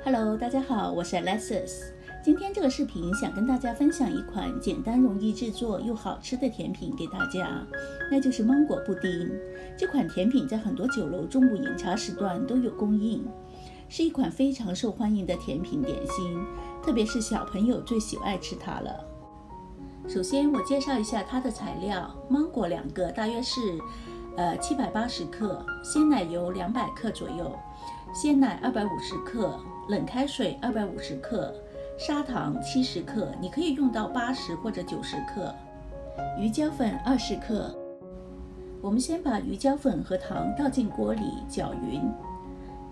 Hello， 大家好，我是 Alexis。今天这个视频想跟大家分享一款简单容易制作又好吃的甜品给大家，那就是芒果布丁。这款甜品在很多酒楼中午饮茶时段都有供应，是一款非常受欢迎的甜品点心，特别是小朋友最喜爱吃它了。首先我介绍一下它的材料，芒果2个大约是780克，鲜奶油200克左右，鲜奶250克，冷开水250克，砂糖70克，你可以用到80或者90克，鱼胶粉20克。我们先把鱼胶粉和糖倒进锅里搅匀，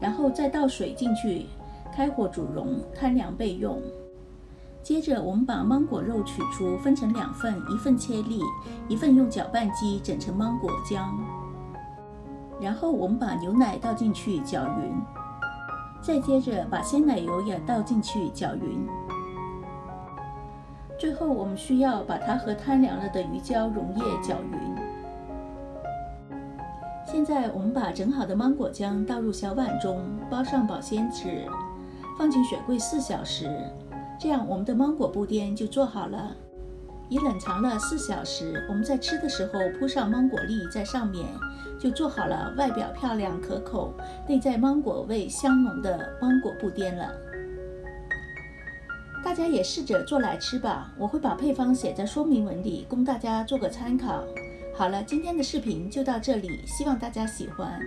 然后再倒水进去，开火煮溶，摊凉备用。接着我们把芒果肉取出，分成2份，一份切粒，一份用搅拌机整成芒果浆。然后我们把牛奶倒进去搅匀，再接着把鲜奶油也倒进去搅匀。最后我们需要把它和摊凉了的鱼胶溶液搅匀。现在我们把整好的芒果浆倒入小碗中，包上保鲜纸，放进雪柜4小时。这样我们的芒果布丁就做好了。已冷藏了4小时，我们在吃的时候铺上芒果粒在上面，就做好了外表漂亮可口、内在芒果味香浓的芒果布丁了。大家也试着做来吃吧，我会把配方写在说明文里，供大家做个参考。好了，今天的视频就到这里，希望大家喜欢。